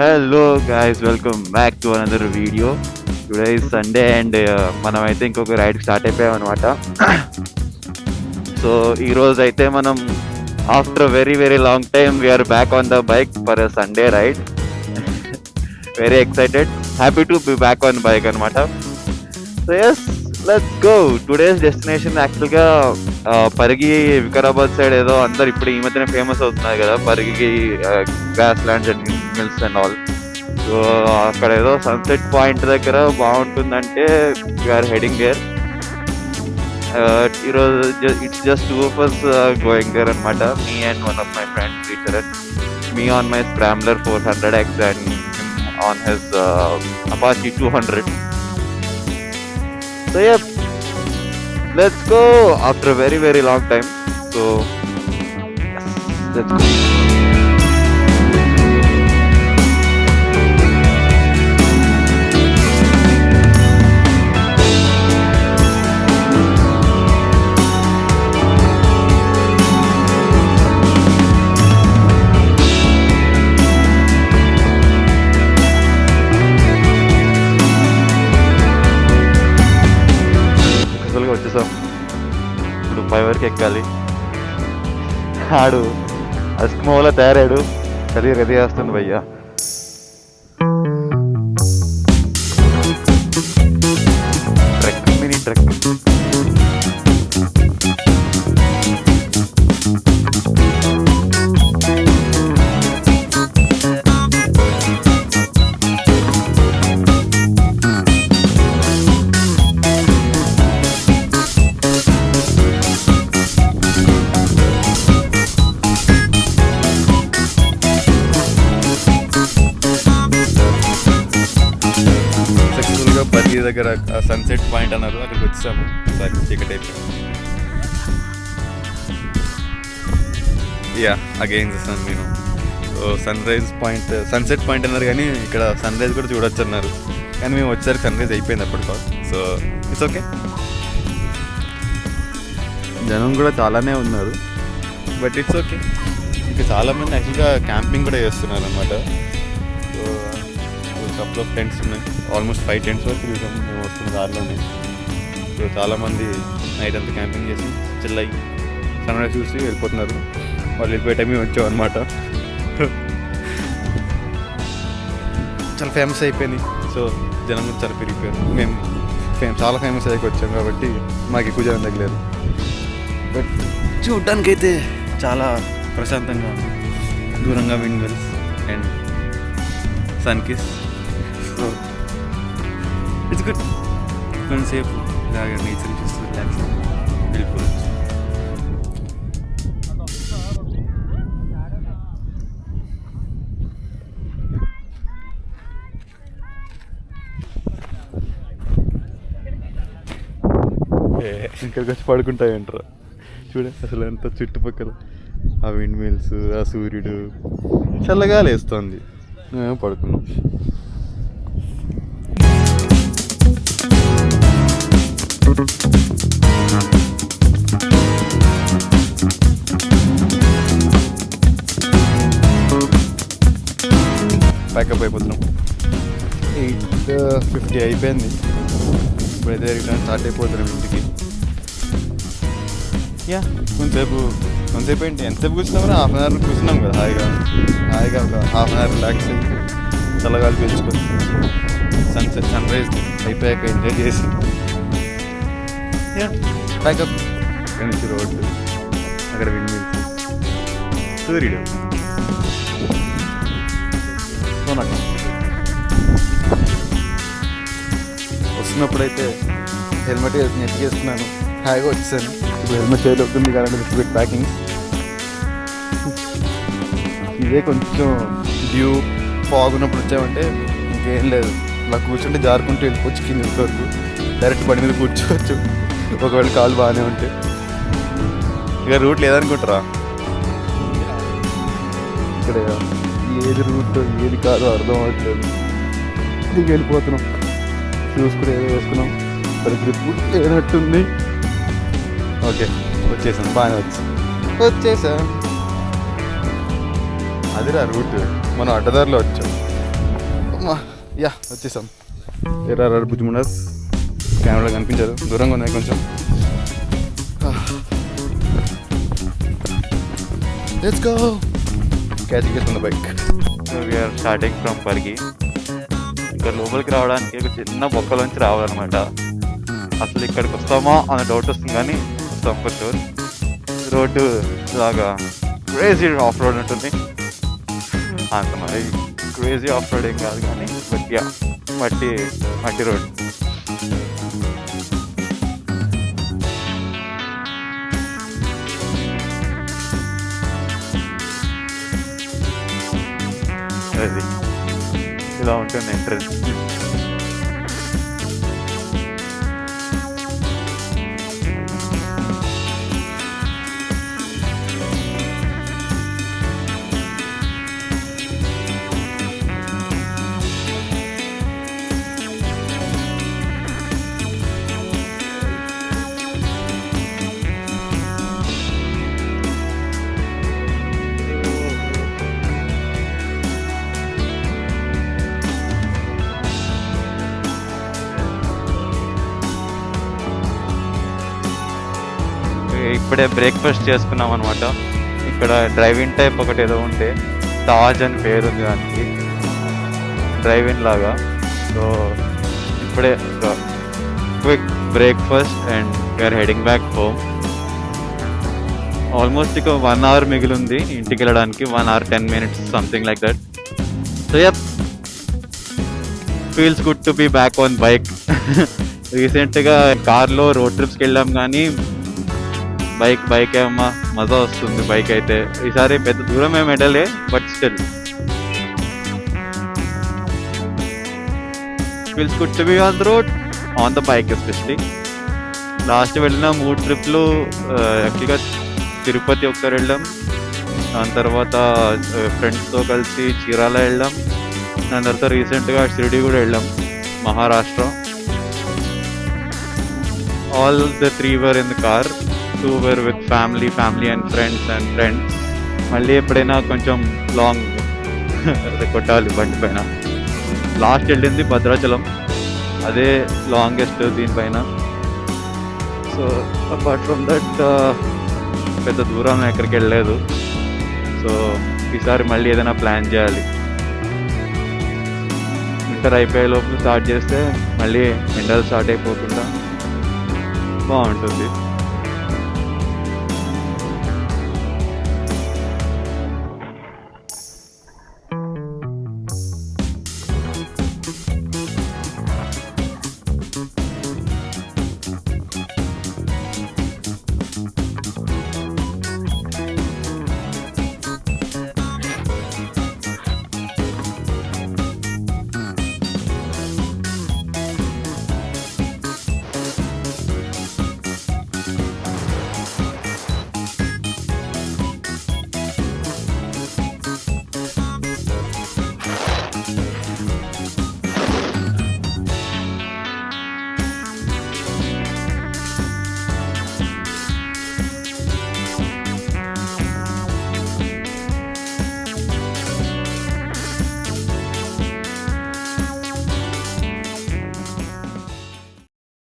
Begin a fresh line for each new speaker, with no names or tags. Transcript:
Hello guys, welcome back to another video. Today is Sunday and మనం అయితే ఇంకొక ride start అయిపోయాం అనమాట. సో ఈ రోజు అయితే మనం after very very long time we're back on the bike for a Sunday ride. Very excited, happy to be back on bike అనమాట. So yes, let's go. Today's destination యాక్చువల్గా Parigi, Vikarabad side ఏదో అందరు ఇప్పుడు ఈ మధ్యన ఫేమస్ అవుతున్నారు కదా, Parigi grass lands and mills and all. So అక్కడ ఏదో సన్సెట్ పాయింట్ దగ్గర బాగుంటుందంటే వీఆర్ హెడింగ్ దేర్. ఈరోజు it's just two of us going there అనమాట. Me and one of my friends Sricharan. Me on my scrambler 400X and him on his Apache 200. So yeah, let's go after a very very long time. So yes, let's go. వచ్చేసాం. ఇప్పుడు 5 వరకు ఎక్కాలి. ఆడు అస్కిమోలా తయారాడు, ready ready చేస్తుంది భయ్యా. Trek, mini trek. Parigi దగ్గర sunset point అన్నారు, అక్కడికి వచ్చాము. సరే, చీకటి అయిపోయింది. యా, అగైన్ సన్ నేను sunrise point, sunset point అన్నారు కానీ ఇక్కడ సన్ రైజ్ కూడా చూడొచ్చు అన్నారు. కానీ మేము వచ్చేసరికి సన్ రైజ్ అయిపోయింది అప్పటికో. So it's okay. జనం కూడా చాలానే ఉన్నారు, బట్ ఇట్స్ ఓకే. ఇంకా చాలామంది యాక్చువల్గా క్యాంపింగ్ కూడా చేస్తున్నారు అన్నమాట. సో కపుల్ ఆఫ్ టెంట్స్ ఉన్నాయి, ఆల్మోస్ట్ 5 టెంట్స్ వరకు చూసాము మేము వస్తున్న దారిలోనే. సో చాలామంది నైట్ అంతా క్యాంపింగ్ చేసి చిల్ అయ్యి సన్ రైజ్ చూసి వెళ్ళిపోతున్నారు. వాళ్ళు వెళ్ళిపోయే టైం మేము వచ్చాం అనమాట. చాలా ఫేమస్ అయిపోయింది. సో జనం కూడా చాలా పెరిగిపోయారు. మేము చాలా ఫేమస్ అయ్యాక వచ్చాం కాబట్టి మాకు ఎక్కువ జనం తగ్గలేదు. బట్ చూడటానికైతే చాలా ప్రశాంతంగా, దూరంగా windmills and sun kiss. So it's good. కొంతసేపు ఇలాగ నేచర్ చూస్తూ రిలాక్స్ వెళ్ళిపోవచ్చు. ఇక్కడికి వచ్చి పడుకుంటాయంటారా? చూడండి అసలు ఎంత చుట్టుపక్కల ఆ విండ్ మిల్స్, ఆ సూర్యుడు, చల్లగా లేస్తుంది. పడుకున్నాం. ప్యాకప్ అయిపోతున్నాం. 8:50 అయిపోయింది. ఇప్పుడైతే రిటర్న్ స్టార్ట్ అయిపోతున్నాం ఇంటికి. యా, కొంతసేపు ఏంటి, ఎంతసేపు కూర్చున్నామని ½ అవర్ కూర్చున్నాం కదా. హాయిగా ఒక ½ అవర్ రిలాక్స్ అయ్యి చల్లగాలి పీల్చుకొని సన్ రైజ్ అయిపోయాక ఎంజాయ్ చేసి ప్యాకప్. అక్కడి నుంచి రోడ్డు, అక్కడ విండ్ మిల్స్, సూర్యుడు. వస్తున్నప్పుడైతే హెల్మెట్ నెట్టుకేసుకున్నాను, హాయిగా వచ్చేసాను. ఇప్పుడు హెల్మెట్ చేయాలి అవుతుంది కాబట్టి విత్ ప్యాకింగ్. ఇదే కొంచెం డ్యూ ఫాగ్ ఉన్నప్పుడు వచ్చామంటే ఇంకేం లేదు, ఇలా కూర్చుంటే జారుకుంటూ వెళ్ళిపోవచ్చు కింద వరకు. డైరెక్ట్ బండి మీద కూర్చోవచ్చు ఒకవేళ కాలు బాగానే ఉంటే. ఇక రూట్ లేదనుకుంటారా ఇక్కడ? ఏది రూట్ ఏది కాదు అర్థం అవ్వట్లేదు. ఇంటికి వెళ్ళిపోతున్నాం. షూస్ కూడా ఏదో వేసుకున్నాం, మరి గ్రిప్ లేనట్టుంది. ఓకే, వచ్చేసాం. బాగానే వచ్చేసాం. అదిరా రూట్. మనం అడ్డదారిలో వచ్చాం.
యా వచ్చేసాం. ఎర్ర బుజ్జిముండర్ కెమెరా కనిపించదు, దూరంగా ఉన్నాయి కొంచెం. Let's go. క్యాచ్ చేస్తుంది bike.
We're starting from Parigi. ఇక్కడ లోపలికి రావడానికి ఒక చిన్న బొక్కలోంచి రావాలన్నమాట. అసలు ఇక్కడికి వస్తామా అన్న డౌట్ వస్తుంది, కానీ వస్తాం ఫర్ షూర్. రోడ్డు లాగా క్రేజీ ఆఫ్ రోడ్ ఉంటుంది. అంత మరి క్రేజీ ఆఫ్ రోడ్ ఏం కాదు, కానీ బట్ యా మట్టి రోడ్. అది ఇలా ఉంటుంది ఎంట్రన్స్. ఇప్పుడే బ్రేక్ఫాస్ట్ చేసుకున్నాం అనమాట. ఇక్కడ డ్రైవింగ్ టైప్ ఒకటి ఏదో ఉంటే తాజ్ అని పేరుంది దానికి, డ్రైవింగ్ లాగా. సో ఇప్పుడే quick breakfast and we're heading back home. Almost ఇక 1 hour మిగిలింది ఇంటికి వెళ్ళడానికి, 1 hour 10 minutes something like that. So yup, feels good to be back on bike. రీసెంట్గా కార్లో రోడ్ ట్రిప్స్కి వెళ్ళాం, కానీ బైక్ ఏమన్నా మజా వస్తుంది. బైక్ అయితే ఈసారి పెద్ద దూరం ఏమి వెళ్ళలే, but still feels good to be on the road, on the bike especially. Last వెళ్ళిన 3 ట్రిప్లు యాక్చువల్గా తిరుపతి ఒకసారి వెళ్ళాం, దాని తర్వాత ఫ్రెండ్స్తో కలిసి చీరాల వెళ్ళాం, దాని తర్వాత రీసెంట్గా షిరిడి కూడా వెళ్ళాం, Maharashtra. All the 3 were in the car. 2 were with family and friends. మళ్ళీ ఎప్పుడైనా కొంచెం లాంగ్ కొట్టాలి బండి పైన. లాస్ట్ వెళ్ళింది భద్రాచలం, అదే లాంగెస్ట్ దీనిపైన. సో అపార్ట్ ఫ్రమ్ దట్ పెద్ద దూరం ఎక్కడికి వెళ్ళలేదు. సో ఈసారి మళ్ళీ ఏదైనా ప్లాన్ చేయాలి. వింటర్ అయిపోయే లోపు స్టార్ట్ చేస్తే మళ్ళీ ఎండలు స్టార్ట్ అయిపోకుండా బాగుంటుంది.